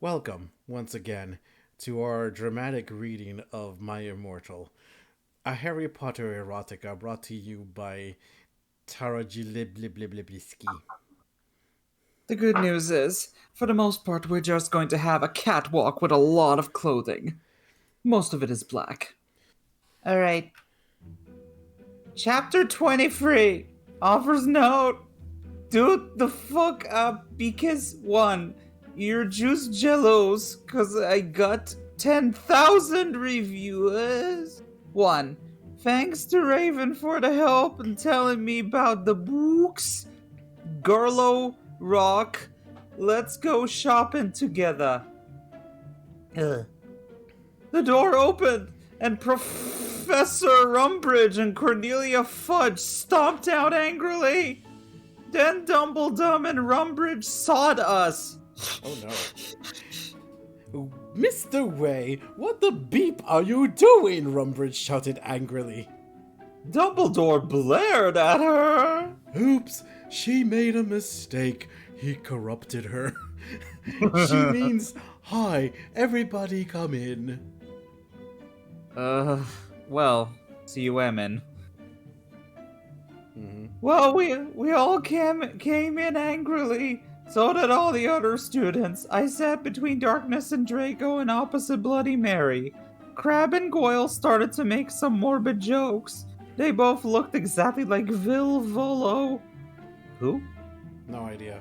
Welcome, once again, to our dramatic reading of My Immortal, a Harry Potter erotica brought to you by Tara Gilibliblibliski. The good news is, for the most part, we're just going to have a catwalk with a lot of clothing. Most of it is black. Alright, chapter 23 offers note. Dude, the fuck up because 1. You're just jealous because I got 10,000 reviewers. 1. Thanks to Raven for the help and telling me about the books. Garlo, Rock, let's go shopping together. Ugh. The door opened, and Professor Rumbridge and Cornelia Fudge stomped out angrily. Then Dumbledore and Rumbridge sawed us. Oh no. Mr. Way, what the beep are you doing? Rumbridge shouted angrily. Dumbledore blared at her. Oops, she made a mistake. He corrupted her. She means, hi, everybody come in. Uh, well, see you women. Mm-hmm. Well, we all came in angrily. So did all the other students. I sat between Darkness and Draco and opposite Bloody Mary. Crab and Goyle started to make some morbid jokes. They both looked exactly like Vil Volo. Who? No idea.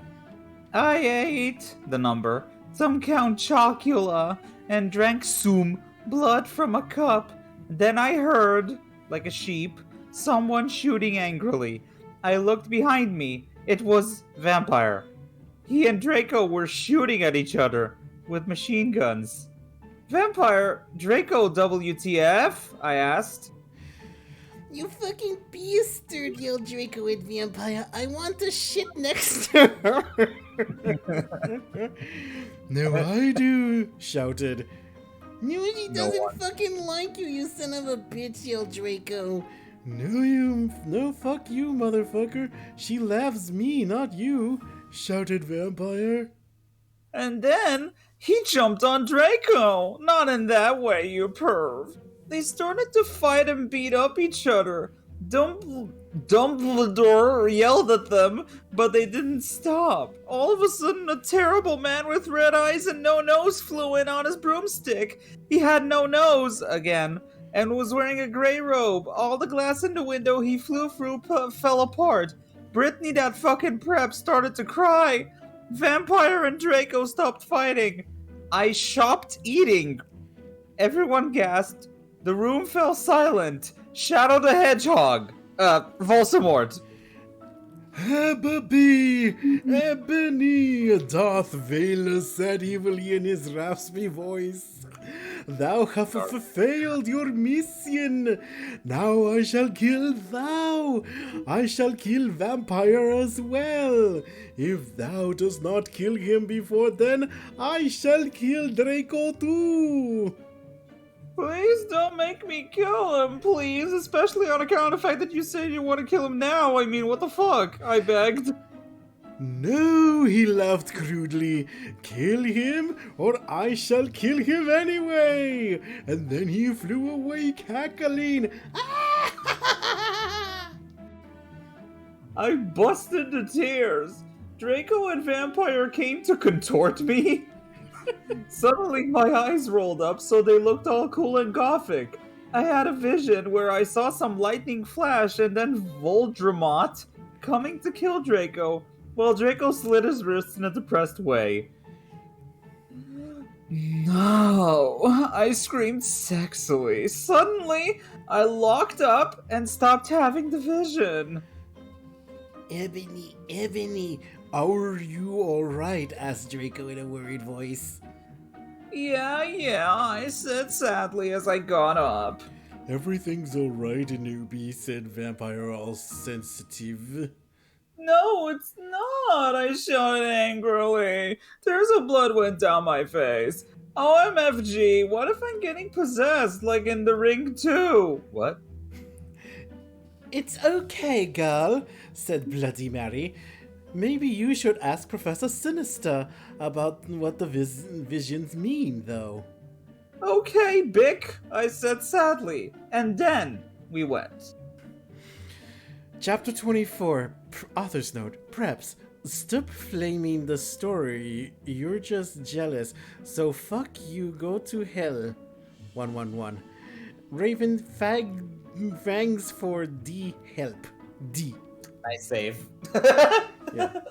I ate the number, some Count Chocula, and drank some blood from a cup. Then I heard, like a sheep, someone shooting angrily. I looked behind me. It was Vampire. He and Draco were shooting at each other with machine guns. Vampire, Draco WTF? I asked. You fucking bastard, yelled Draco at Vampire. I want to shit next to her. No, I do, shouted. No, she doesn't fucking like you, you son of a bitch, yelled Draco. No, fuck you, motherfucker. She laughs me, not you, shouted Vampire. And then he jumped on Draco. Not in that way, you perv. They started to fight and beat up each other. Dumbledore yelled at them, but they didn't stop. All of a sudden, a terrible man with red eyes and no nose flew in on his broomstick. He had no nose, again, and was wearing a gray robe. All the glass in the window he flew through fell apart. Brittany, that fucking prep, started to cry. Vampire and Draco stopped fighting. I stopped eating. Everyone gasped. The room fell silent. Shadow the Hedgehog. Voldemort. Ebony, Darth Vader said evilly in his raspy voice. Thou hast failed your mission. Now I shall kill thou. I shall kill Vampire as well. If thou dost not kill him before then, I shall kill Draco too. Please don't make me kill him, please. Especially on account of the fact that you said you want to kill him now. I mean, what the fuck? I begged. No, he laughed crudely. Kill him, or I shall kill him anyway. And then he flew away cackling. I busted to tears. Draco and Vampire came to contort me. Suddenly my eyes rolled up so they looked all cool and gothic. I had a vision where I saw some lightning flash and then Voldemort coming to kill Draco, while Draco slit his wrists in a depressed way. No, I screamed sexily. Suddenly, I locked up and stopped having the vision. Ebony, are you alright? Asked Draco in a worried voice. Yeah, I said sadly as I got up. Everything's alright, newbie, said Vampire, all sensitive. No, it's not, I shouted angrily. Tears of blood went down my face. OMFG, what if I'm getting possessed like in The Ring 2? What? It's okay, girl, said Bloody Mary. Maybe you should ask Professor Sinister about what the visions mean, though. Okay, Bick, I said sadly. And then we went. Chapter 24, Author's Note, Preps. Stop flaming the story, you're just jealous, so fuck you, go to hell. 111. Raven fangs for D help. D. Nice save. Yeah.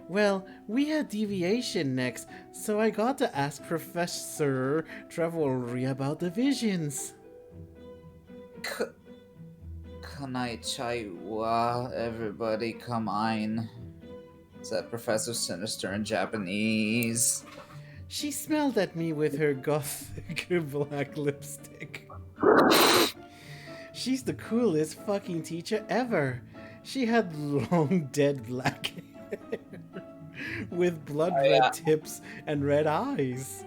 Well, we had deviation next, so I got to ask Professor Trevorry about the visions. Konnichiwa, everybody, come on, said Professor Sinister in Japanese. She smelled at me with her gothic black lipstick. She's the coolest fucking teacher ever. She had long dead black hair with blood red tips and red eyes.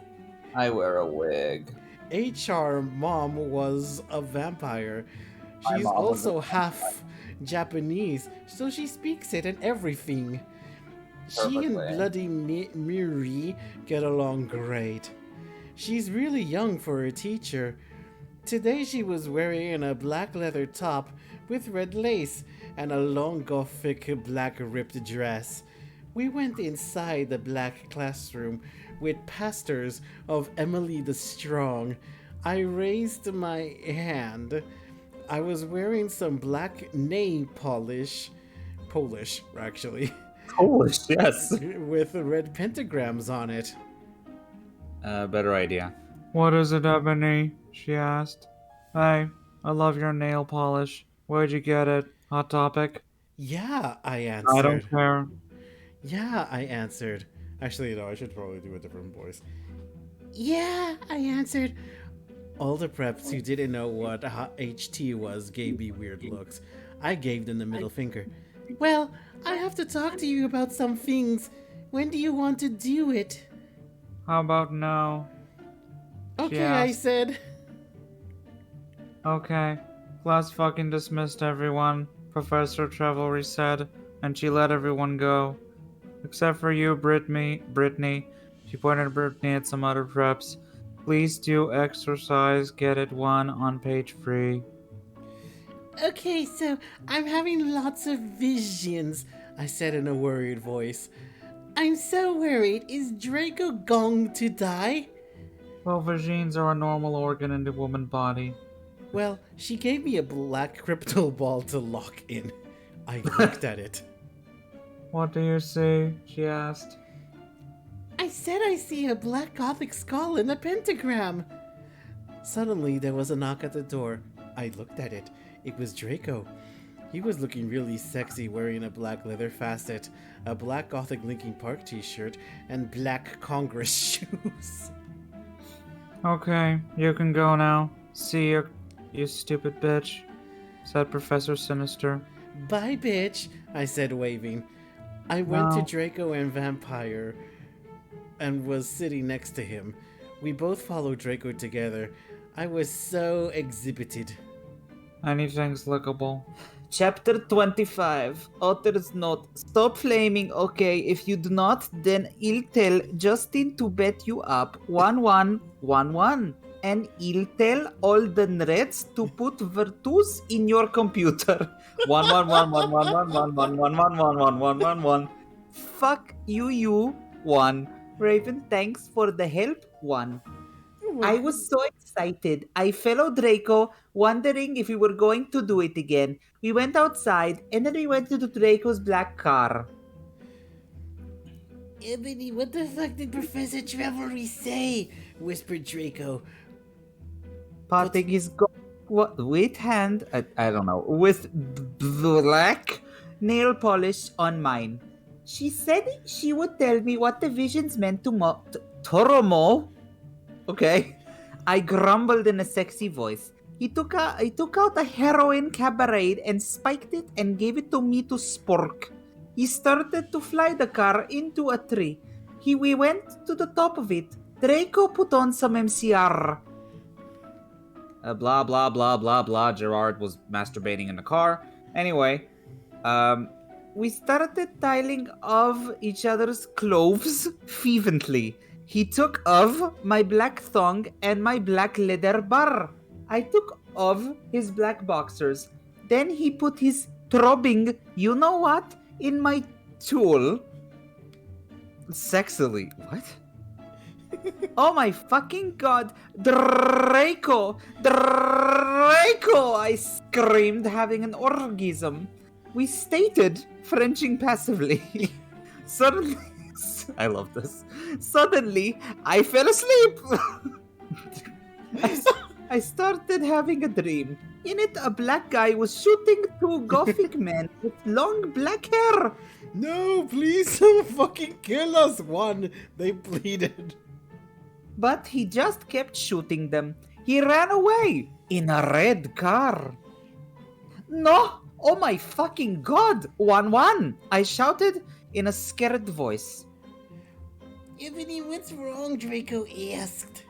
I wear a wig. HR mom was a vampire. She's also half Japanese, so she speaks it and everything. She and Bloody Miri get along great. She's really young for a teacher. Today she was wearing a black leather top with red lace and a long gothic black ripped dress. We went inside the black classroom with pastors of Emily the Strong. I raised my hand. I was wearing some black nail polish. Polish, actually. Polish, yes. With red pentagrams on it. Better idea. What is it, Ebony? She asked. Hey, I love your nail polish. Where'd you get it? Hot Topic? Yeah, I answered. I don't care. Yeah, I answered. Actually, no, I should probably do a different voice. Yeah, I answered. All the preps who didn't know what HT was gave me weird looks. I gave them the middle finger. Well, I have to talk to you about some things. When do you want to do it? How about now? Okay, I said. Okay. Class fucking dismissed everyone, Professor Trevorry said, and she let everyone go. Except for you, Brittany. She pointed Brittany at some other preps. Please do exercise, get it 1 on page 3. Okay, so I'm having lots of visions, I said in a worried voice. I'm so worried. Is Draco going to die? Well, vagines are a normal organ in the woman body. Well, she gave me a black crypto ball to lock in. I looked at it. What do you see? She asked. I said I see a black gothic skull and a pentagram. Suddenly, there was a knock at the door. I looked at it. It was Draco. He was looking really sexy wearing a black leather facet, a black gothic Linkin Park t-shirt, and black Congress shoes. Okay, you can go now. See you, you stupid bitch, said Professor Sinister. Bye, bitch, I said, waving. I went to No. Draco and Vampire and was sitting next to him. We both followed Draco together. I was so exhibited. Anything's lickable. Chapter 25. Author's note. Stop flaming, okay? If you do not, then I'll tell Justin to bet you up 1111. And I'll tell all the nerds to put virtus in your computer. 11111111111111. Fuck you, 1. Raven, thanks for the help, 1. I was so excited. I followed Draco, wondering if we were going to do it again. We went outside, and then we went to Draco's black car. Ebony, what the fuck did Professor Trevorry say? Whispered Draco. Patting his with hand, I don't know, with black nail polish on mine. She said she would tell me what the visions meant to Toromo. Okay. I grumbled in a sexy voice. He took out a heroin cabaret and spiked it and gave it to me to spork. He started to fly the car into a tree. We went to the top of it. Draco put on some MCR. Blah, blah, blah, blah, blah. Gerard was masturbating in the car. Anyway, we started tiling of each other's clothes fervently. He took of my black thong and my black leather bar. I took of his black boxers. Then he put his throbbing, you know what, in my tool. Sexily. What? Oh my fucking god! Draco! Draco! I screamed, having an orgasm. We stated, Frenching passively. Suddenly, I love this. Suddenly, I fell asleep. I started having a dream. In it, a black guy was shooting two gothic men with long black hair. No, please don't fucking kill us, one. They pleaded. But he just kept shooting them. He ran away in a red car. No! Oh my fucking god! 1-1! I shouted in a scared voice. Ebony, what's wrong? Draco asked.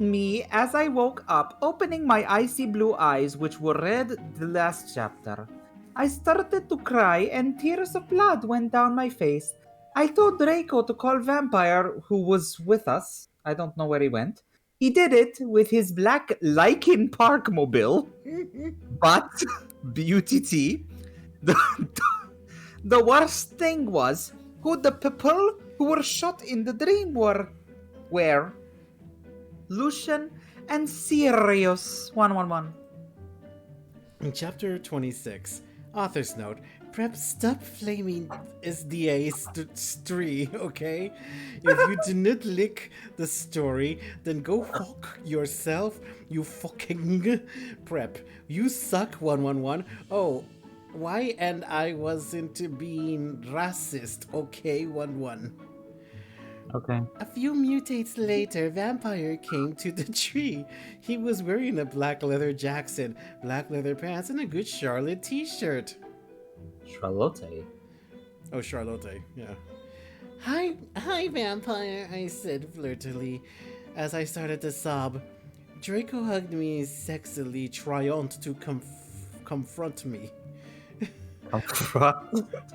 Me, as I woke up, opening my icy blue eyes, which were read the last chapter. I started to cry, and tears of blood went down my face. I told Draco to call Vampire, who was with us. I don't know where he went. He did it with his black Lichen Park mobile. But, beauty tea, the worst thing was who the people who were shot in the dream were. Where? Lucian and Sirius. 111. In chapter 26, author's note, Prep, stop flaming SDA story, okay? If you do not like the story, then go fuck yourself, you fucking Prep. You suck, 111. Oh, why? And I wasn't being racist, okay, 11. Okay. A few mutates later, Vampire came to the tree. He was wearing a black leather jacket, black leather pants, and a good Charlotte t-shirt. Charlotte. Oh, Charlotte, yeah. Hi, Vampire, I said flirtily As I started to sob, Draco hugged me sexily, triumphant to confront me.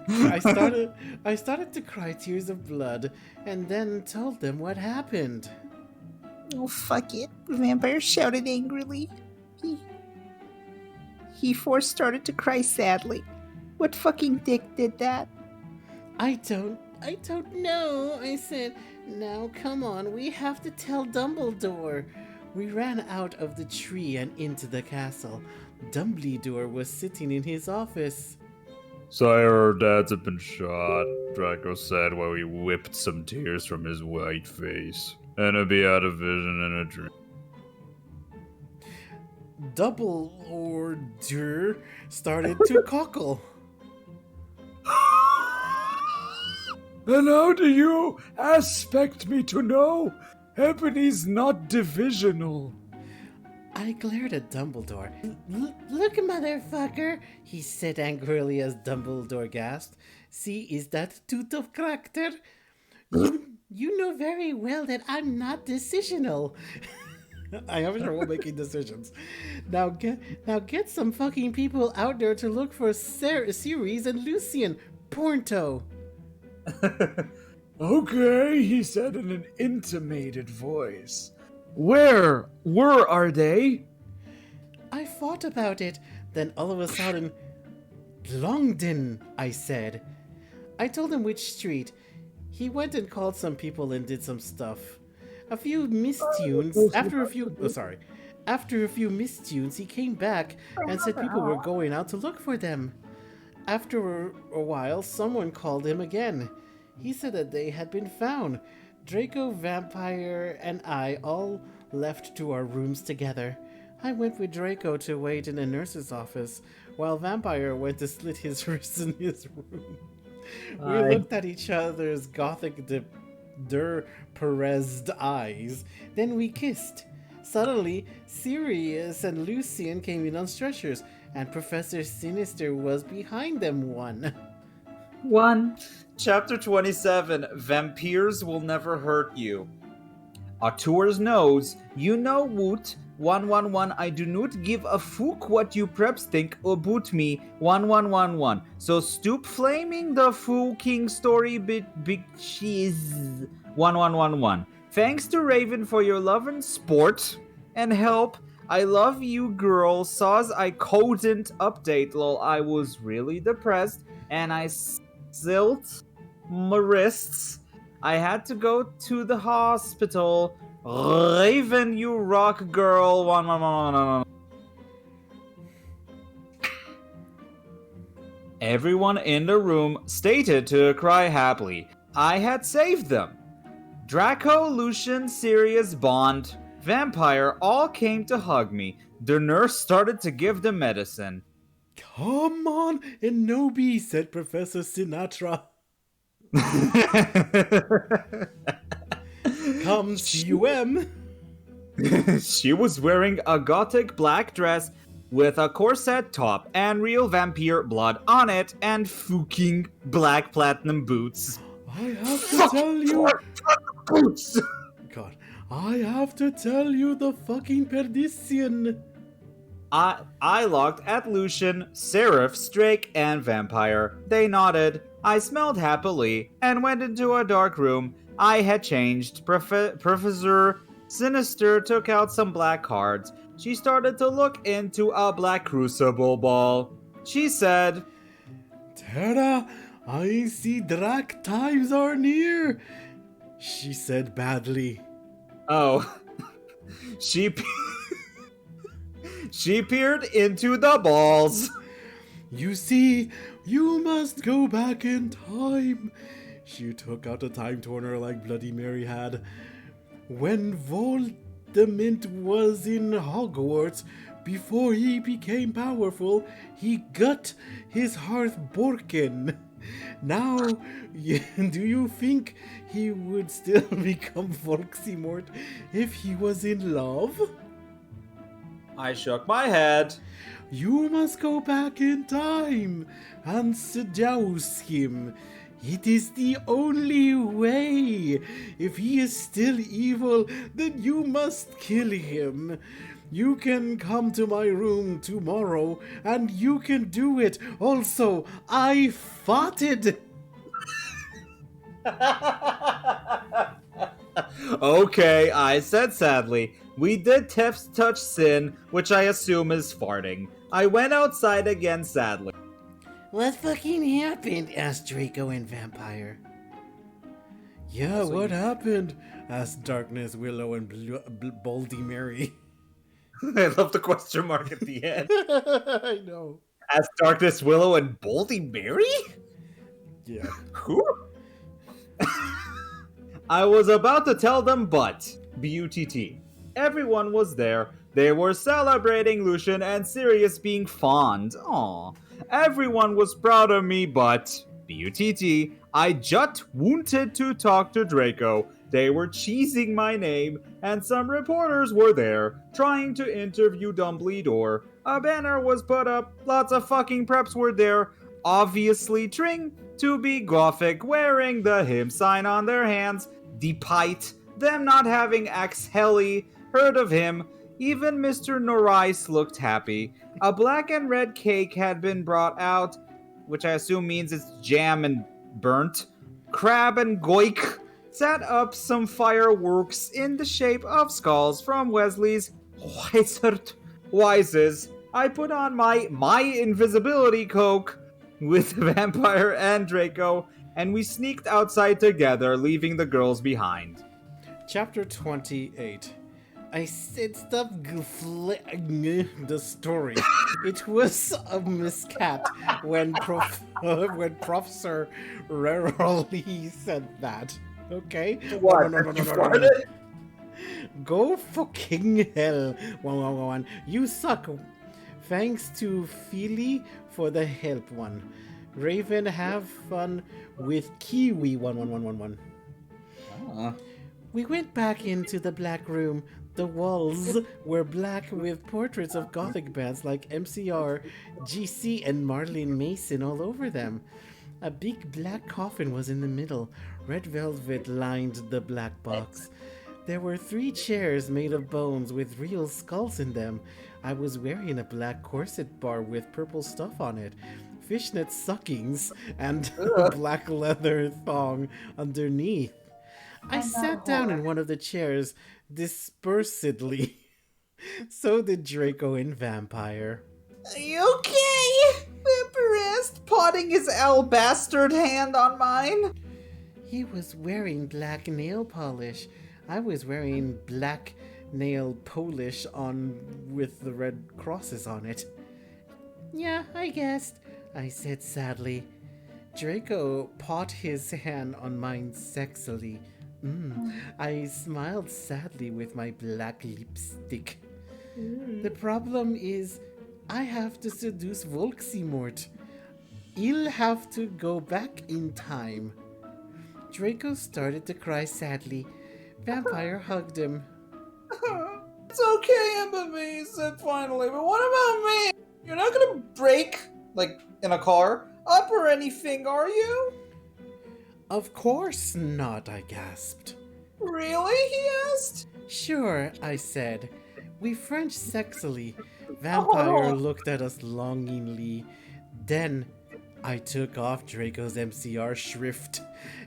I started to cry tears of blood, and then told them what happened. Oh, fuck it, Vampire shouted angrily. He first started to cry sadly. What fucking dick did that? I don't know, I said. Now, come on, we have to tell Dumbledore. We ran out of the tree and into the castle. Dumbledore was sitting in his office. Sire, our dads have been shot, Draco said while he whipped some tears from his white face. And he'll be out of vision in a dream. Dumbledore started to cockle. And how do you expect me to know? Ebony's not divisional. I glared at Dumbledore. Look, motherfucker, he said angrily as Dumbledore gasped. See, is that toot of character? You know very well that I'm not decisional. I have trouble making decisions. Now get some fucking people out there to look for Ceres and Lucian. Porto. Okay, he said in an intimated voice. Where are they? I thought about it. Then all of a sudden, Longden, I said. I told him which street. He went and called some people and did some stuff. After a few mistunes, he came back and said people were going out to look for them. After a while, someone called him again. He said that they had been found. Draco, Vampire, and I all left to our rooms together. I went with Draco to wait in a nurse's office, while Vampire went to slit his wrists in his room. We looked at each other's gothic Perez'd eyes, then we kissed. Suddenly, Sirius and Lucian came in on stretchers, and Professor Sinister was behind them. 1. Chapter 27. Vampires will never hurt you. A tour's nose, you know woot. 111, I do not give a fuck what you preps think about me. 1111. So stoop flaming the fucking story bitches. 1111. Thanks to Raven for your love and sport and help. I love you, girl. Saws I couldn't update, lol. I was really depressed and I silt my wrists. I had to go to the hospital. Raven, you rock, girl. One. Everyone in the room stated to cry happily. I had saved them. Draco, Lucian, Sirius, Bond, Vampire all came to hug me. The nurse started to give them medicine. Come on, Enobi, said Professor Sinatra. Come CUM. She was wearing a gothic black dress with a corset top and real vampire blood on it and fucking black platinum boots. I have to tell you. Boots! God, I have to tell you the fucking perdition. I looked at Lucian, Seraph, Drake, and Vampire. They nodded. I smelled happily and went into a dark room. I had changed. Professor Sinister took out some black cards. She started to look into a black crucible ball. She said, Terra, I see Drac times are near. She said badly. oh. She peered into the balls. You see, you must go back in time. She took out a time turner like Bloody Mary had. When Voldemort was in Hogwarts, before he became powerful, he got his heart broken. Now, do you think he would still become Voldemort if he was in love? I shook my head. You must go back in time and seduce him. It is the only way. If he is still evil, then you must kill him. You can come to my room tomorrow and you can do it. Also, I farted. Okay, I said sadly. We did touch sin, which I assume is farting. I went outside again sadly. What fucking happened? Asked Draco and Vampire. Yeah, what happened? Asked Darkness, Willow, and Baldy Mary. I love the question mark at the end. I know. As Darkness, Willow, and Baldy Mary? Yeah. Who? I was about to tell them, but B-U-T-T. Everyone was there. They were celebrating Lucian and Sirius being fond. Aww. Everyone was proud of me, but B-U-T-T. I just wanted to talk to Draco. They were cheesing my name, and some reporters were there, trying to interview Dumbledore. A banner was put up, lots of fucking preps were there, obviously trying to be gothic, wearing the hymn sign on their hands, despite them not having Heli heard of him. Even Mr. Norris looked happy. A black and red cake had been brought out, which I assume means it's jam and burnt. Crab and Goik set up some fireworks in the shape of skulls from Wesley's Wises. I put on my invisibility cloak with Vampire and Draco, and we sneaked outside together, leaving the girls behind. Chapter 28. I said stop the story. It was a miscat when Professor rarely said that. Okay? What? No. Go fucking hell. 111. You suck. Thanks to Feely for the help one. Raven, have fun with Kiwi 11111. We went back into the black room. The walls were black with portraits of gothic bands like MCR, GC, and Marlene Mason all over them. A big black coffin was in the middle. Red velvet lined the black box. There were 3 chairs made of bones with real skulls in them. I was wearing a black corset bar with purple stuff on it, fishnet stockings, and a black leather thong underneath. I sat down in one of the chairs dispersedly. So did Draco and Vampire. Are you okay? Vampire asked, potting his albastard hand on mine. He was wearing black nail polish. I was wearing black nail polish on with the red crosses on it. Yeah, I guessed, I said sadly. Draco pawed his hand on mine sexily. I smiled sadly with my black lipstick. The problem is, I have to seduce Volksimort. I'll have to go back in time. Draco started to cry sadly. Vampire hugged him. It's okay, Emma, he said finally, but what about me? You're not gonna break, like, in a car, up or anything, are you? Of course not, I gasped. Really? He asked. Sure, I said. We French sexily. Vampire looked at us longingly. Then I took off Draco's MCR shrift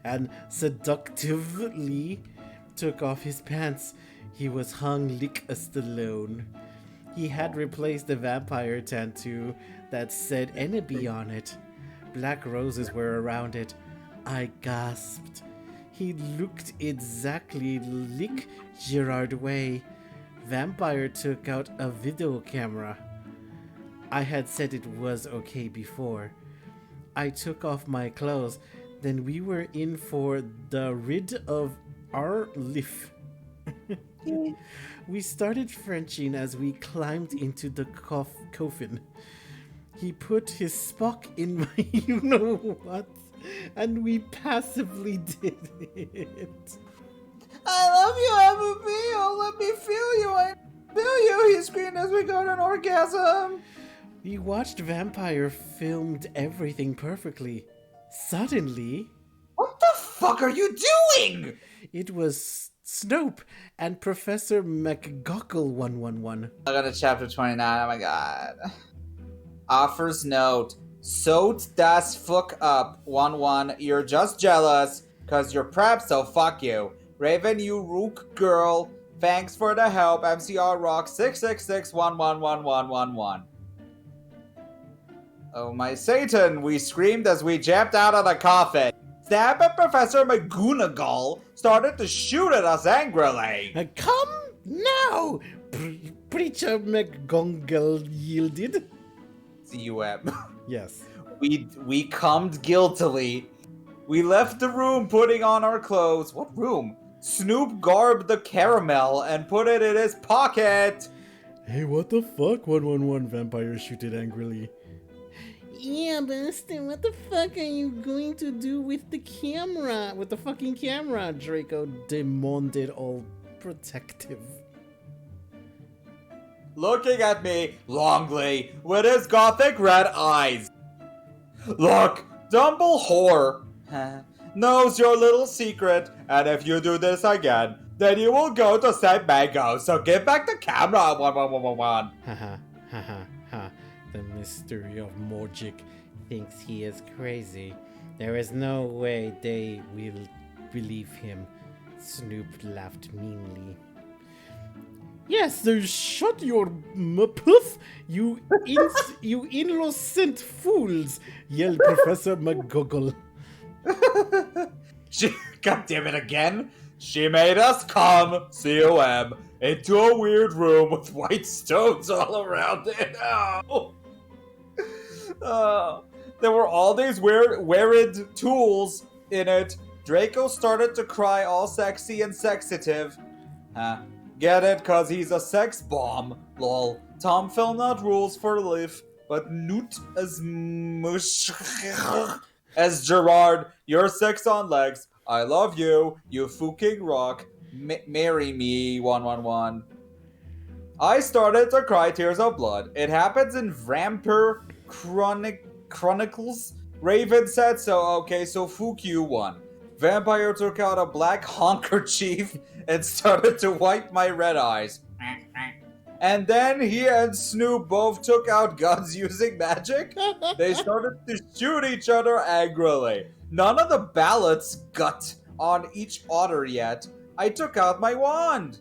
and seductively took off his pants. He was hung like a Stallone. He had replaced the vampire tattoo that said enemy on it. Black roses were around it. I gasped. He looked exactly like Gerard Way. Vampire took out a video camera. I had said it was okay before. I took off my clothes. Then we were in for the rid of our life. We started Frenching as we climbed into the coffin. He put his Spock in my you-know-what, and we passively did it. I love you, Emma B. Oh, let me feel you. I feel you, he screamed as we got an orgasm. We watched Vampire filmed everything perfectly. Suddenly... What the fuck are you doing? It was Snope and Professor McGockle 111. I got to chapter 29, oh my god. Offers note. Sot das fuck up, 1-1. You're just jealous, cause you're prep, so fuck you. Raven, you rook girl. Thanks for the help. MCR Rock 666111111. Oh my Satan, we screamed as we jumped out of the coffin. Snap and Professor McGonagall started to shoot at us angrily. Come now! Preacher McGonagall yielded. C-U-M. Yes. We cummed guiltily. We left the room putting on our clothes. What room? Snoop garbed the caramel and put it in his pocket. Hey, what the fuck? 111 Vampire shooted angrily. Yeah, Buster, what the fuck are you going to do with the camera? With the fucking camera, Draco demanded, all protective. Looking at me longly with his gothic red eyes. Look, Dumble whore knows your little secret, and if you do this again, then you will go to St. Mango, so give back the camera, 1111. Haha, haha, ha. The mystery of magic thinks he is crazy. There is no way they will believe him. Snoop laughed meanly. Yes, so shut your puff, you you innocent fools, yelled Professor McGoggle. God damn it again. She made us come, C-O-M, into a weird room with white stones all around it. There were all these weird tools in it. Draco started to cry all sexy and sexative. Get it? Cause he's a sex bomb. Lol. Tom film not rules for life, but noot as mush as Gerard. You're sex on legs. I love you. You fucking rock. Marry me, 111. I started to cry tears of blood. It happens in Vampire Chronicles. Raven said so. Okay, so fuck you, one. Vampire took out a black handkerchief and started to wipe my red eyes. And then he and Snoop both took out guns using magic. They started to shoot each other angrily. None of the ballots got on each otter yet. I took out my wand.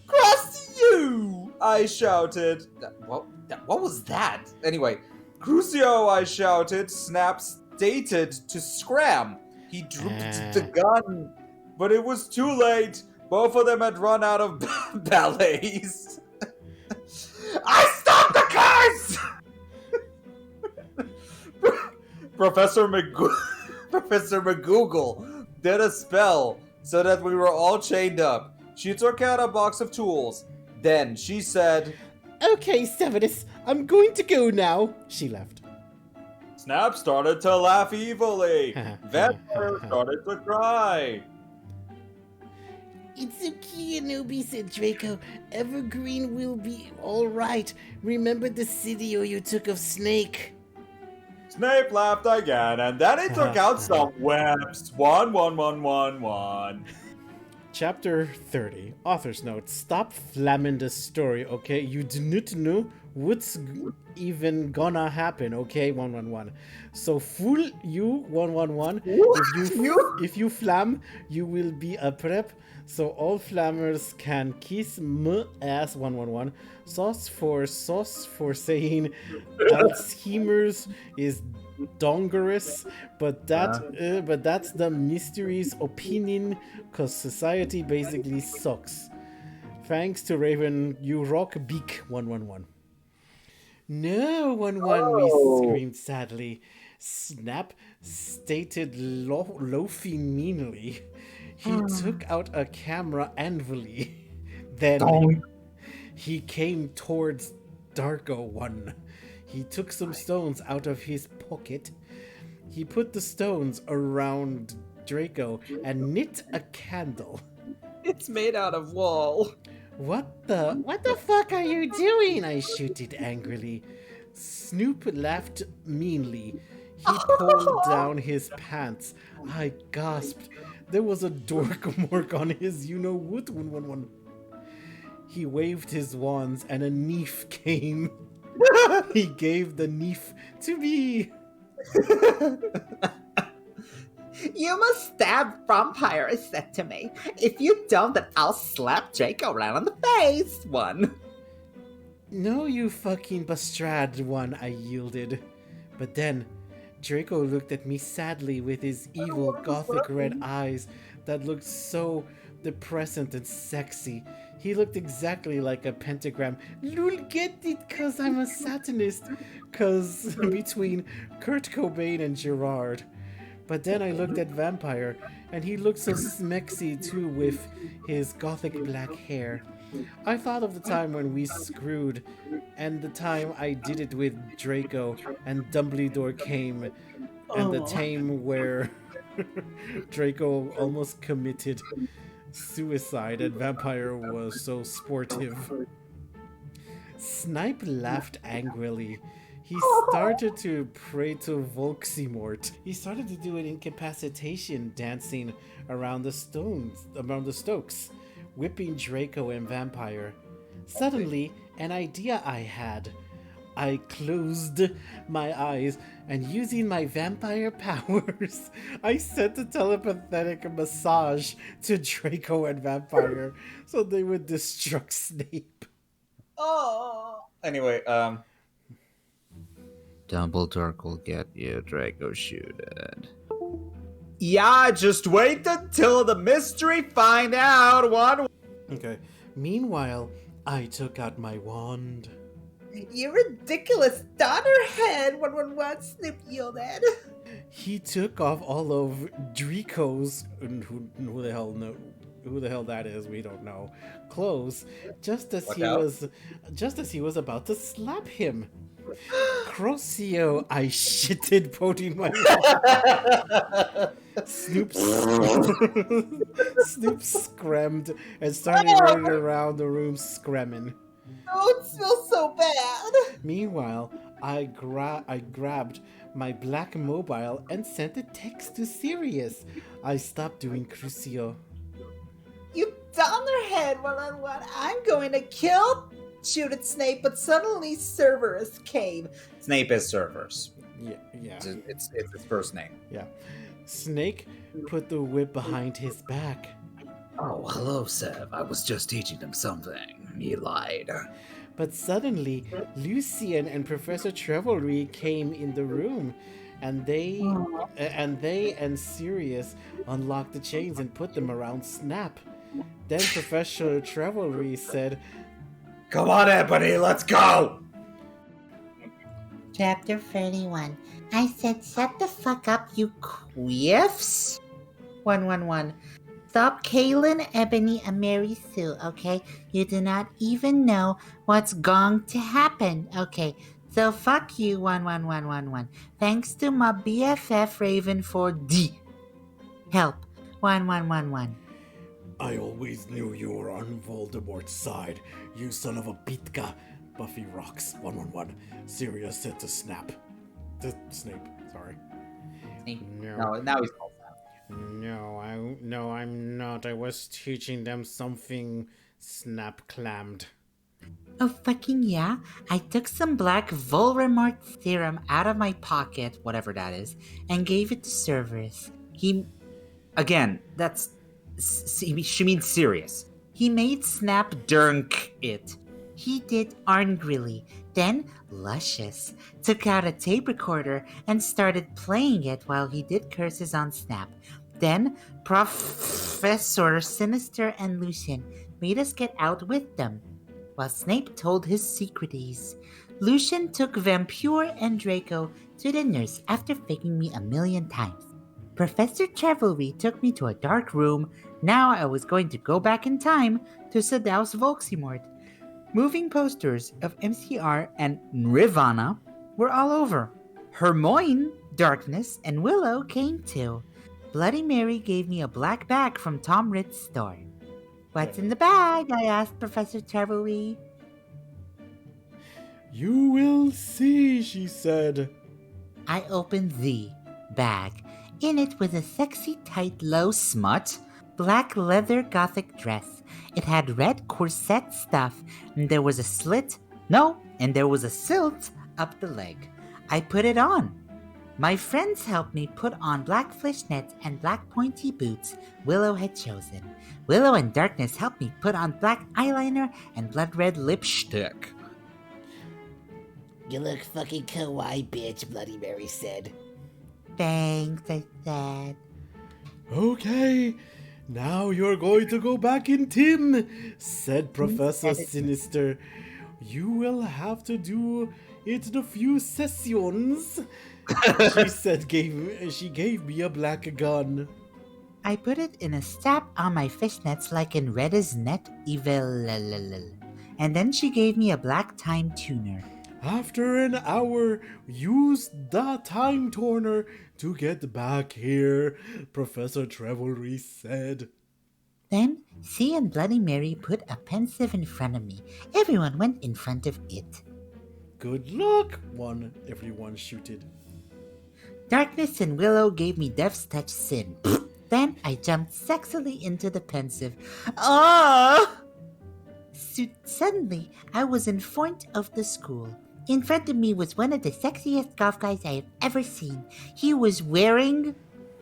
Cross you! I shouted. What was that? Anyway, Crucio, I shouted. Snap stated to scram. He drooped the gun, but it was too late. Both of them had run out of ballets. I stopped the cars! Professor McGoogle did a spell so that we were all chained up. She took out a box of tools. Then she said, Okay, Severus, I'm going to go now. She left. Snap started to laugh evilly. Vampire started to cry. It's okay, Anobi, said Draco. Evergreen will be alright. Remember the video you took of Snake? Snape laughed again, and then he took out some webs. 11111. Chapter 30. Author's note. Stop flamming the story, okay? You do not know what's even gonna happen, okay? 111. So fool you, 111. If you flam, you will be a prep. So all flammers can kiss ass, 111. Sauce for saying Alzheimer's is dongerous, but that's the mystery's opinion, cause society basically sucks. Thanks to Raven, you rock beak, 111. No, 111, we screamed sadly. Snap stated loafing meanly. He took out a camera angrily. Then he came towards Darko 1. He took some stones out of his pocket. He put the stones around Draco and lit a candle. It's made out of wool. What the fuck are you doing? I shouted angrily. Snoop laughed meanly. He pulled down his pants. I gasped. There was a dork mark on his you-know-what, 111. He waved his wands and a knife came. He gave the knife to me. You must stab vampire, I said to me. If you don't, then I'll slap Draco right on the face. 1. No, you fucking bastard, 1, I yielded. But then Draco looked at me sadly with his evil gothic red eyes that looked so depressant and sexy. He looked exactly like a pentagram. You'll get it cause I'm a satanist. Cause between Kurt Cobain and Gerard. But then I looked at Vampire, and he looked so smexy too with his gothic black hair. I thought of the time when we screwed, and the time I did it with Draco, and Dumbledore came, and the time where Draco almost committed suicide and Vampire was so sportive. Snipe laughed angrily. He started to pray to Volximort. He started to do an incapacitation dancing around the Stokes, whipping Draco and Vampire. Suddenly, an idea I had. I closed my eyes and using my vampire powers, I sent a telepathic massage to Draco and Vampire so they would destruct Snape. Oh. Anyway, Dumbledore will get you, Draco shooted. yeah, just wait until the mystery find out. 1. Okay. Meanwhile, I took out my wand. You ridiculous donnerhead. 111, Snoop yielded. He took off all of Draco's, who the hell that is, we don't know, clothes, just as he was about to slap him. Crossio, I shitted, pointing my mouth. Snoop screamed and started running around the room screaming. Oh, it smells so bad. Meanwhile, I grabbed my black mobile and sent a text to Sirius. I stopped doing Crucio. You dunderhead, one-on-one. I'm going to kill Judith Snape, but suddenly Cerberus came. Snape is Cerberus. Yeah. It's his first name. Yeah. Snake put the whip behind his back. Oh, hello, Sev. I was just teaching him something. He lied. But suddenly, Lucian and Professor Trevelry came in the room, and they and Sirius unlocked the chains and put them around Snap. Then Professor Trevelry said, Come on, Ebony, let's go! Chapter 31. I said, shut the fuck up, you Whiffs? 111. Stop Kaylin, Ebony, and Mary Sue, okay? You do not even know what's going to happen, okay? So fuck you, 11111. Thanks to my BFF Raven for D. Help, 1111. I always knew you were on Voldemort's side, you son of a bitka. Buffy rocks. 111. Sirius said to Snap. To Snape, sorry. Snape? No. No, now he's called Snap. No, I'm not. I was teaching them something. Snap clammed. Oh, fucking yeah. I took some black Voldemort serum out of my pocket, whatever that is, and gave it to Cerberus. Again, she means serious. He made Snap Dunk it. He did angrily. Then, Luscious took out a tape recorder and started playing it while he did curses on Snap. Then, Professor Sinister and Lucian made us get out with them, while Snape told his secreties. Lucian took Vampure and Draco to the nurse after faking me 1,000,000 times. Professor Trevelry took me to a dark room. Now I was going to go back in time to seduce Voldemort. Moving posters of MCR and Nirvana were all over. Hermione, Darkness, and Willow came too. Bloody Mary gave me a black bag from Tom Ritt's store. What's in the bag? I asked Professor Trevelry. You will see, she said. I opened the bag. In it was a sexy, tight, low smut, black leather gothic dress. It had red corset stuff, and there was a slit up the leg. I put it on. My friends helped me put on black fishnets and black pointy boots Willow had chosen. Willow and Darkness helped me put on black eyeliner and blood red lipstick. You look fucking kawaii, bitch, Bloody Mary said. Thanks, I said. Okay, now you're going to go back in Tim, said Professor Sinister. You will have to do it in a few sessions. She said she gave me a black gun. I put it in a strap on my fishnets like in Red as Net Evil. And then she gave me a black time tuner. After an hour, use the time turner to get back here, Professor Trevelry said. Then, she and Bloody Mary put a pensive in front of me. Everyone went in front of it. Good luck, everyone shooted. Darkness and Willow gave me Death's Touch Sin. Then I jumped sexily into the pensive. Ah! Suddenly, I was in front of the school. In front of me was one of the sexiest golf guys I have ever seen. He was wearing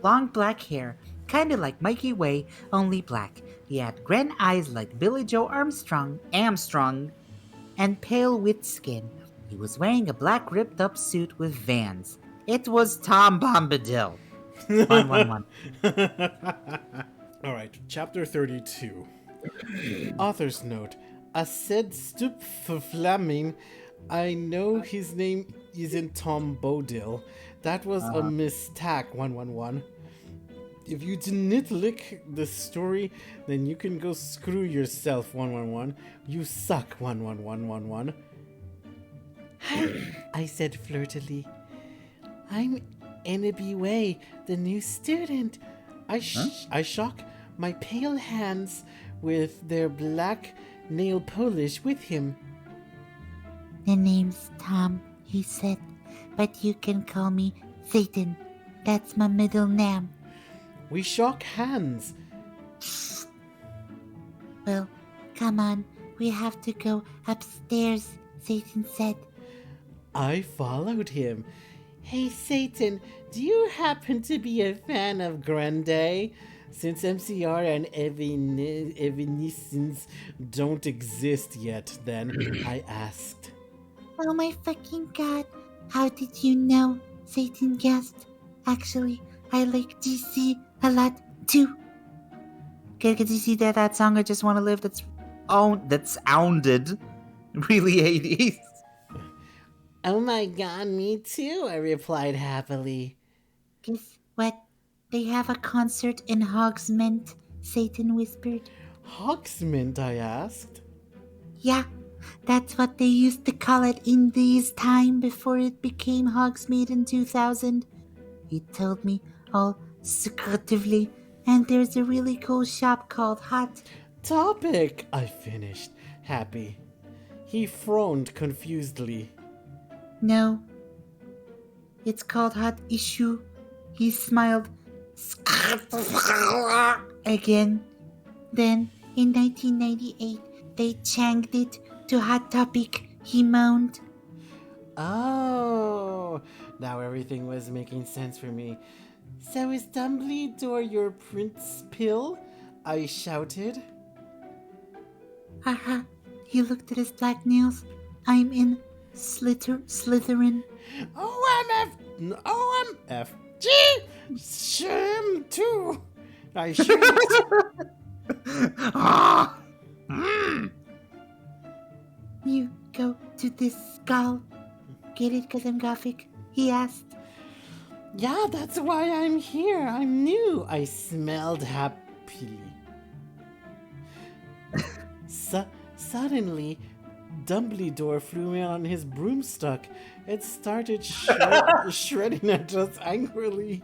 long black hair, kind of like Mikey Way, only black. He had grand eyes like Billy Joe Armstrong, and pale with skin. He was wearing a black ripped up suit with Vans. It was Tom Bombadil. 111. Alright, chapter 32. Author's note. I said stup for Flaming. I know his name isn't Tom Bodil. That was a mistake, 111. If you didn't like the story, then you can go screw yourself, 111. You suck, 11111. I said flirtily. I'm Ennaby Way, the new student. I shock my pale hands with their black nail polish with him. The name's Tom, he said, but you can call me Satan. That's my middle name. We shook hands. Well, come on. We have to go upstairs, Satan said. I followed him. Hey, Satan, do you happen to be a fan of Grande? Since MCR and Evanescence don't exist yet, then I asked. Oh my fucking god. How did you know? Satan gasped. Actually, I like DC a lot too. Did you see that song I Just Wanna Live that sounded really 80s? Oh my god, me too, I replied happily. Guess what? They have a concert in Hogsmeade, Satan whispered. Hogsmeade, I asked. Yeah, that's what they used to call it in these time before it became Hogsmeade in 2000. He told me all secretively, and there's a really cool shop called Hot Topic, I finished, happy. He frowned confusedly. No, it's called Hot Issue. He smiled again. Then, in 1998, they changed it to Hot Topic, he moaned. Oh, now everything was making sense for me. So is Dumbledore your Prince Pill? I shouted. Haha, he looked at his black nails. I'm in Slytherin. OMFG! Shame too! I shrieked. You go to this skull. Get it because I'm Gothic? He asked. Yeah, that's why I'm here. I'm new. I smelled happily. Suddenly, Dumbledore flew in on his broomstick. It started shredding at us angrily.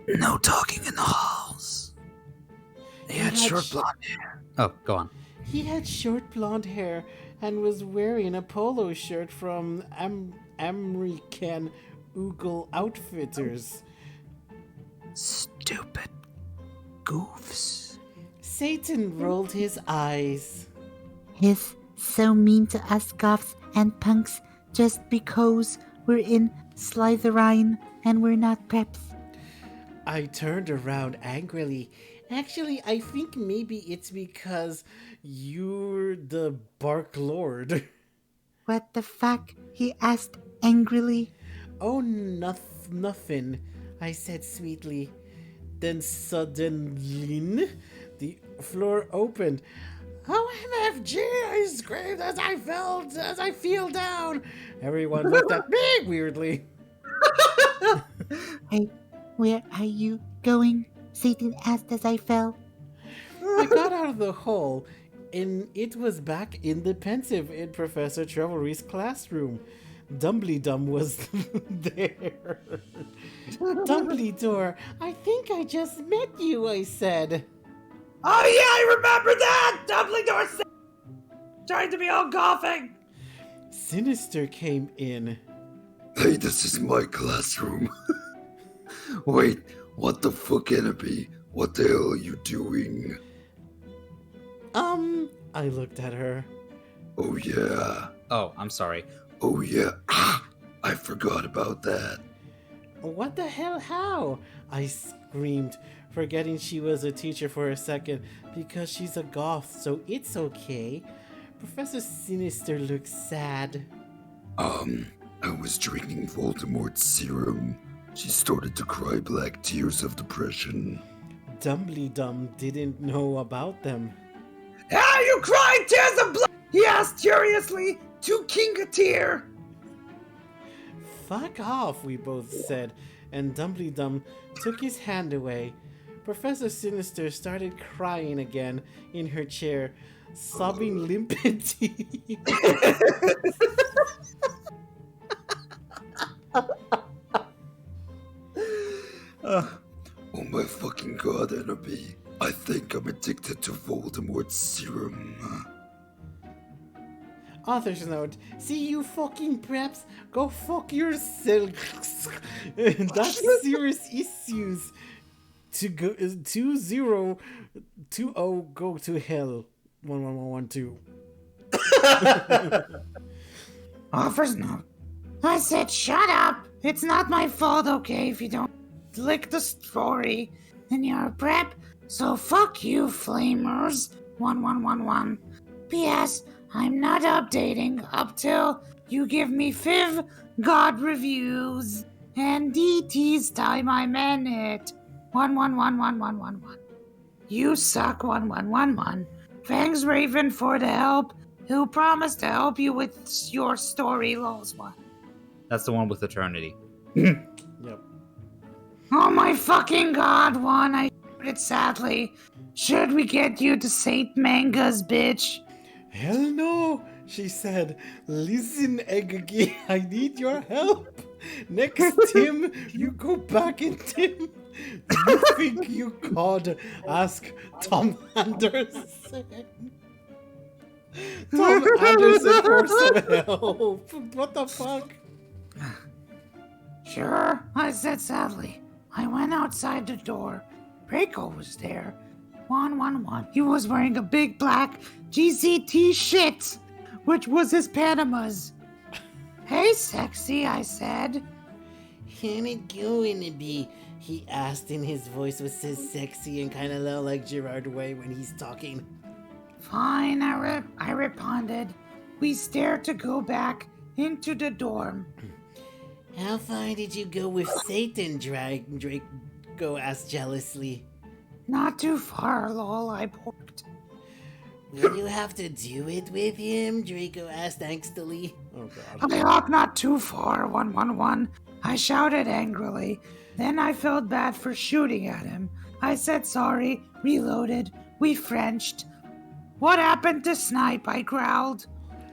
No talking in the halls. He had short blonde hair. Oh, go on. He had short blonde hair and was wearing a polo shirt from American Oogle Outfitters. Stupid goofs. Satan rolled his eyes. He's so mean to us goths and punks just because we're in Slytherin and we're not preps. I turned around angrily. Actually, I think maybe it's because you're the Bark Lord. What the fuck? He asked angrily. Oh, nothing, I said sweetly. Then suddenly, the floor opened. OMFG, I screamed as I fell down. Everyone looked at me weirdly. Hey, where are you going? Satan asked as I fell. I got out of the hole, and it was back in the pensive in Professor Trevelry's classroom. Dumbledore was there. Dumbledore, I think I just met you, I said. Oh yeah, I remember that! Dumbledore said trying to be all gothic. Sinister came in. Hey, this is my classroom. Wait, what the fuck, Enemy? What the hell are you doing? I looked at her. Oh yeah. Oh, I'm sorry. Oh yeah. Ah, I forgot about that. What the hell, how? I screamed, forgetting she was a teacher for a second, because she's a goth, so it's okay. Professor Sinister looked sad. I was drinking Voldemort's serum. She started to cry black tears of depression. Dumbledore didn't know about them. Are you crying tears of blood? He asked curiously to King a tear. Fuck off, we both said, and Dumbledore took his hand away. Professor Sinister started crying again in her chair, sobbing limpidly. Oh my fucking god, Enemy. I think I'm addicted to Voldemort's serum. Author's note. See you fucking preps. Go fuck yourselves. That's serious issues. To go 2020 go to hell. 11112. Offers note. I said shut up. It's not my fault, okay, if you don't lick the story. Then you're a prep. So fuck you, flamers. 1111. P.S. I'm not updating up till you give me Fiv God reviews and DT's time I'm in it. 11111111. You suck 1111. Thanks Raven for the help. Who promised to help you with your story, lols one. That's the one with eternity. Yep. Oh my fucking god, one. I it sadly. Should we get you to Saint Manga's, bitch? Hell no, she said. Listen, Eggy, I need your help. Next Tim, you go back in Tim. Do you think you could ask Tom Anderson? Tom Anderson for some help. What the fuck? Sure, I said sadly. I went outside the door. Draco was there. 111. He was wearing a big black GCT shit, which was his Panama's. Hey, sexy, I said. Can it going to be? He asked, and his voice was so sexy and kind of low like Gerard Way when he's talking. Fine, I responded. We stared to go back into the dorm. How far did you go with Satan, Draco asked jealously. Not too far, lol, I porked. Will you have to do it with him? Draco asked angstily. Oh god. I hope not too far, 111. I shouted angrily. Then I felt bad for shooting at him. I said sorry, reloaded, we Frenched. What happened to Snipe? I growled.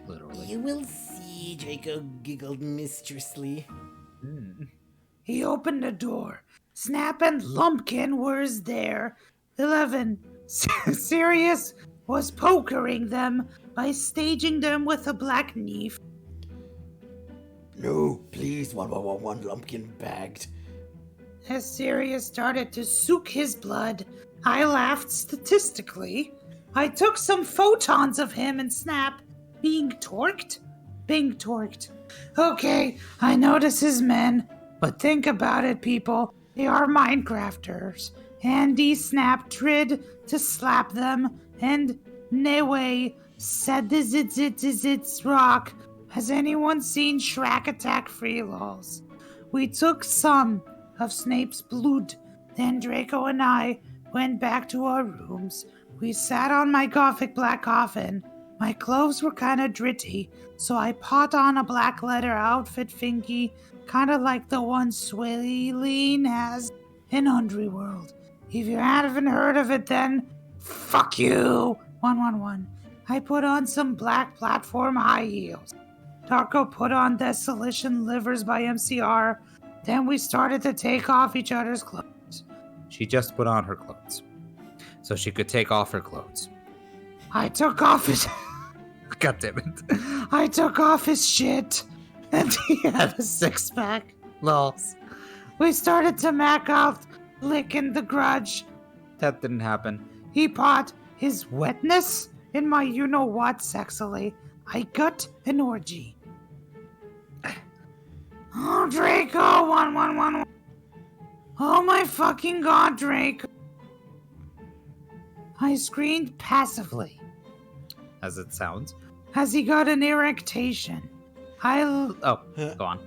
Literally. You will see, Draco giggled mistressly. He opened the door. Snap and Lumpkin were there. 11. Sirius was pokering them by staging them with a black knife. No, please, 1111, Lumpkin begged. As Sirius started to soak his blood, I laughed statistically. I took some photons of him and Snap being torqued. Okay, I know this is men, but think about it, people. They are Minecrafters. Andy Snap tried to slap them, and Newe said it's rock. Has anyone seen Shrek Attack Free Lols? We took some of Snape's blood. Then Draco and I went back to our rooms. We sat on my gothic black coffin. My clothes were kinda dritty, so I put on a black leather outfit thingy, kinda like the one Swilleen has in Underworld. If you haven't heard of it then, fuck you! 111. I put on some black platform high heels. Darko put on Desolation Livers by MCR. Then we started to take off each other's clothes. She just put on her clothes, so she could take off her clothes. I took off his... God damn it. I took off his shit, and he had a six-pack. Lols. We started to mac out, licking the grudge. That didn't happen. He put his wetness in my you-know-what sexily. I got an orgy. Oh, Draco, 111. Oh my fucking god, Draco. I screamed passively. As it sounds. As he got an erection. Oh, go on.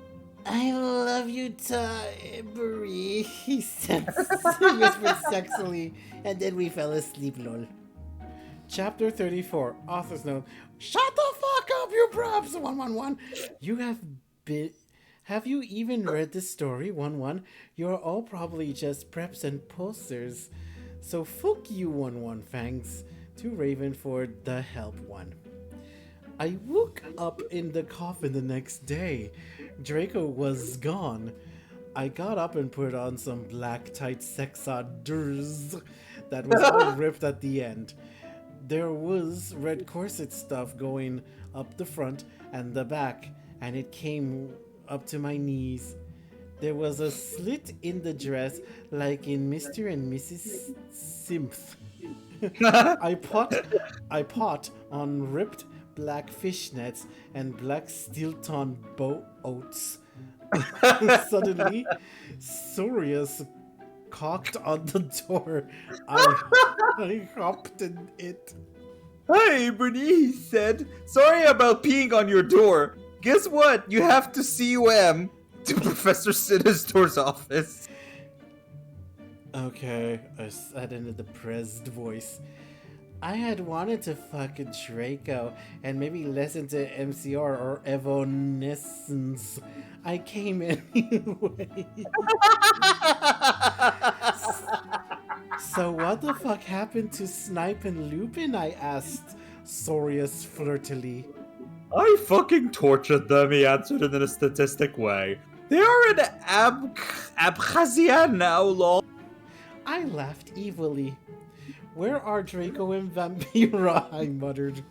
I love you, Tybri, he said, he whispered sexily, and then we fell asleep, lol. Chapter 34, author's note. Shut the fuck up, you props, 111. Have you even read this story, 11? You're all probably just preps and posters. So fuck you, 11, thanks to Raven for the help one. I woke up in the coffin the next day. Draco was gone. I got up and put on some black tight sexaders that was all ripped at the end. there was red corset stuff going up the front and the back, and it came up to my knees. There was a slit in the dress, like in Mr. and Mrs. Simpth. I pot on ripped black fishnets and black Stilton bow oats. Suddenly, Sorius cocked on the door. I hopped in it. Hi, Ebony, he said. Sorry about peeing on your door. Guess what? You have to CUM to Professor Sinister's office. Okay, I said in a depressed voice. I had wanted to fuck a Draco and maybe listen to MCR or Evanescence. I came anyway. So what the fuck happened to Snipe and Lupin? I asked Sorius flirtily. I fucking tortured them, he answered in a statistic way. They are in Abkhazia now, lol. I laughed evilly. Where are Draco and Vampira? I muttered.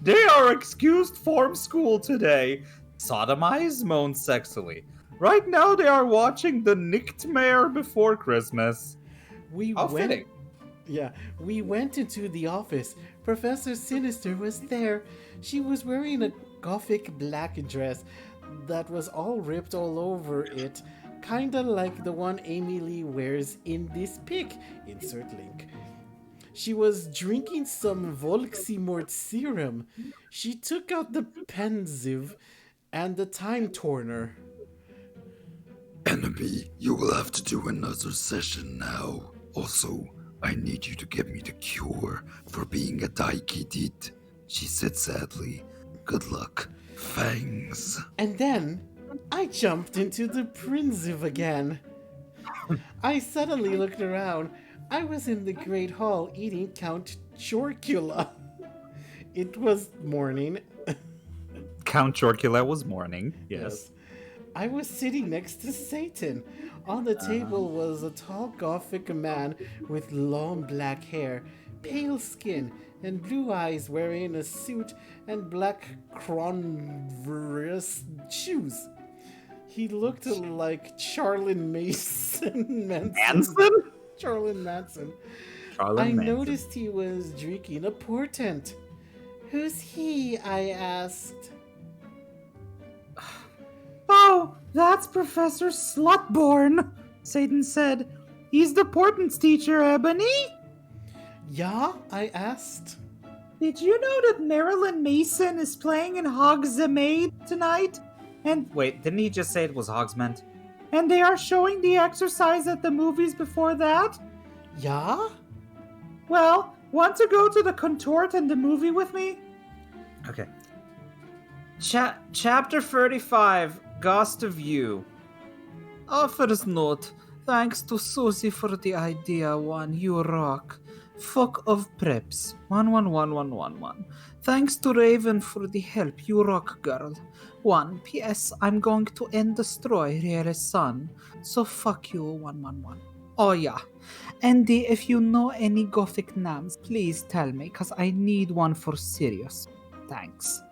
They are excused from school today. Sodomize moaned sexily. Right now they are watching the Nichtmare Before Christmas. We went into the office. Professor Sinister was there. She was wearing a gothic black dress that was all ripped all over it, kinda like the one Amy Lee wears in this pic. Insert link. She was drinking some Volximort serum. She took out the Pensive and the Time Torner. Enemy, you will have to do another session now. Also, I need you to get me the cure for being a Daikidid, she said sadly. Good luck. Fangs. And then I jumped into the Pensive again. I suddenly looked around. I was in the Great Hall eating Count Chorkula. It was morning. Count Chorkula was mourning, yes. I was sitting next to Satan. On the table was a tall gothic man with long black hair, pale skin, and blue eyes, wearing a suit and black Converse shoes. He looked like Charlene Manson? Charlene Manson. I noticed he was drinking a portent. Who's he? I asked. Oh, that's Professor Slutborn, Satan said. He's the portents teacher, Ebony. Yeah? I asked. Did you know that Marilyn Mason is playing in Hogsmeade tonight? And Wait, didn't he just say it was Hogsmeade? And they are showing The Exorcist at the movies before that? Yeah? Well, want to go to the contort and the movie with me? Okay. Chapter 35, Ghost of You. Author's note. Thanks to Susie for the idea, one. You rock. Fuck of preps. 111111. Thanks to Raven for the help. You rock, girl. 1. P.S. I'm going to end destroy really soon. So fuck you, 111. Oh yeah. Andy, if you know any gothic names, please tell me, cause I need one for serious. Thanks.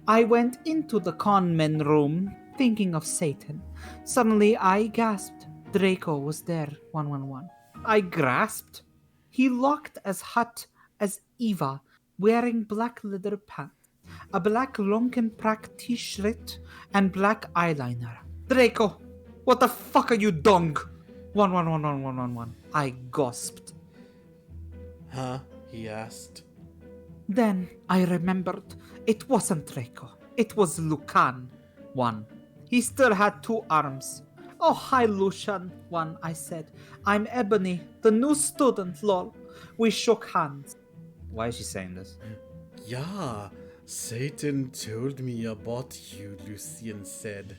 I went into the conman room, thinking of Satan. Suddenly I gasped. Draco was there, 111. I grasped. He looked as hot as Eva, wearing black leather pants, a black Lonkenprack t-shirt, and black eyeliner. Draco, what the fuck are you doing? 111111. I gasped. Huh? He asked. Then I remembered it wasn't Draco. It was Lucan. 1. He still had 2 arms. Oh, hi, Lucian. 1, I said. I'm Ebony, the new student, lol. We shook hands. Why is she saying this? Yeah, Satan told me about you, Lucian said.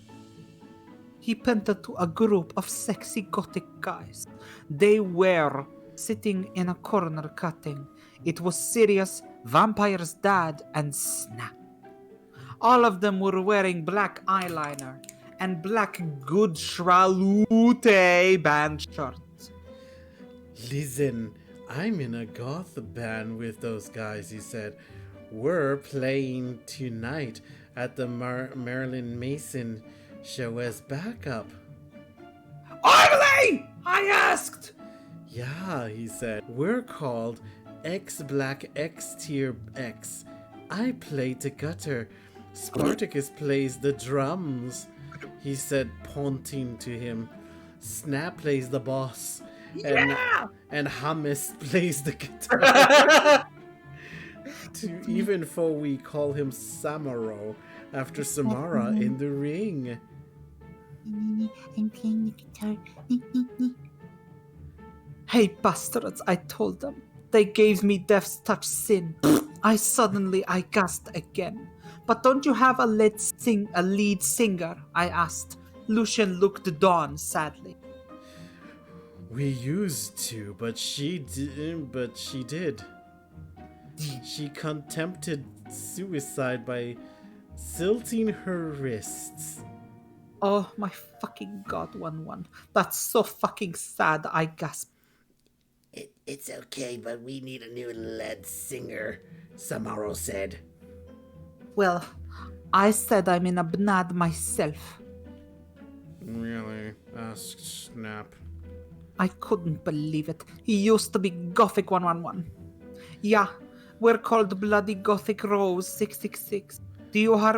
He pointed to a group of sexy gothic guys. They were sitting in a corner cutting. It was Sirius, Vampire's dad, and Snap. All of them were wearing black eyeliner and black good Shralute band shirts. Listen, I'm in a goth band with those guys, he said. We're playing tonight at the Marilyn Mason show as backup. Are they? I asked. Yeah, he said. We're called X Black X Tier X. I play the gutter. Spartacus plays the drums, he said, pointing to him. Snap plays the boss. And Hummus plays the guitar. Even though we call him Samaro after Samara in the ring. I'm playing the guitar. Hey bastards, I told them. They gave me Death's Touch Sin. I gasped again. But don't you have a lead singer? I asked. Lucian looked Dawn sadly. We used to, but she did. She contemplated suicide by silting her wrists. Oh my fucking god, 1-1. That's so fucking sad, I gasped. It's okay, but we need a new lead singer, Samaro said. Well, I said I'm in a bnad myself. Really? Asked Snap. I couldn't believe it. He used to be Gothic 111. Yeah, we're called Bloody Gothic Rose 666. Do you have...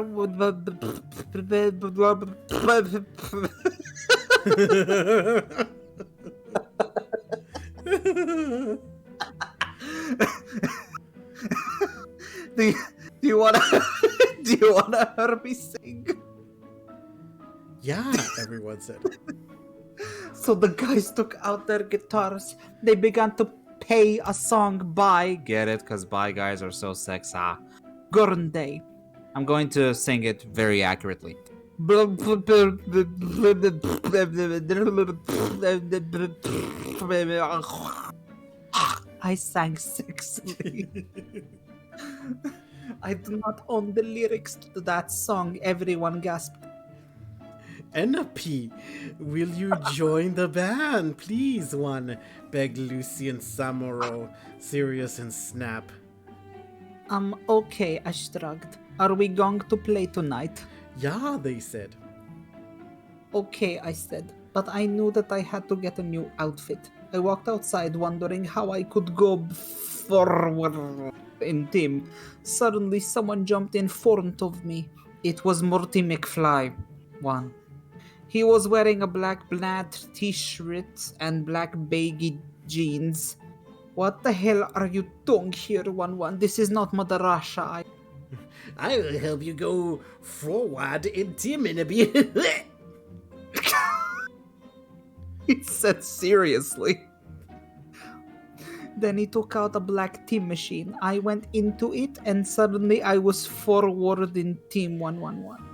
do you wanna hear me sing? Yeah, everyone said. So the guys took out their guitars. They began to play a song by, get it, because by guys are so sexy, Gurnday. I'm going to sing it very accurately. I sang sexily. I do not own the lyrics to that song, everyone gasped. NP, will you join the band? Please, one, begged Lucy and Samuro, Sirius and Snap. Okay, I shrugged. Are we going to play tonight? Yeah, they said. Okay, I said, but I knew that I had to get a new outfit. I walked outside wondering how I could go forward in team. Suddenly someone jumped in front of me. It was Morty McFly. One. He was wearing a black plaid t-shirt and black baggy jeans. What the hell are you doing here, 1-1? This is not Mother Russia. I will help you go forward in team in a bit. He said seriously. Then he took out a black team machine. I went into it and suddenly I was forward in team 111.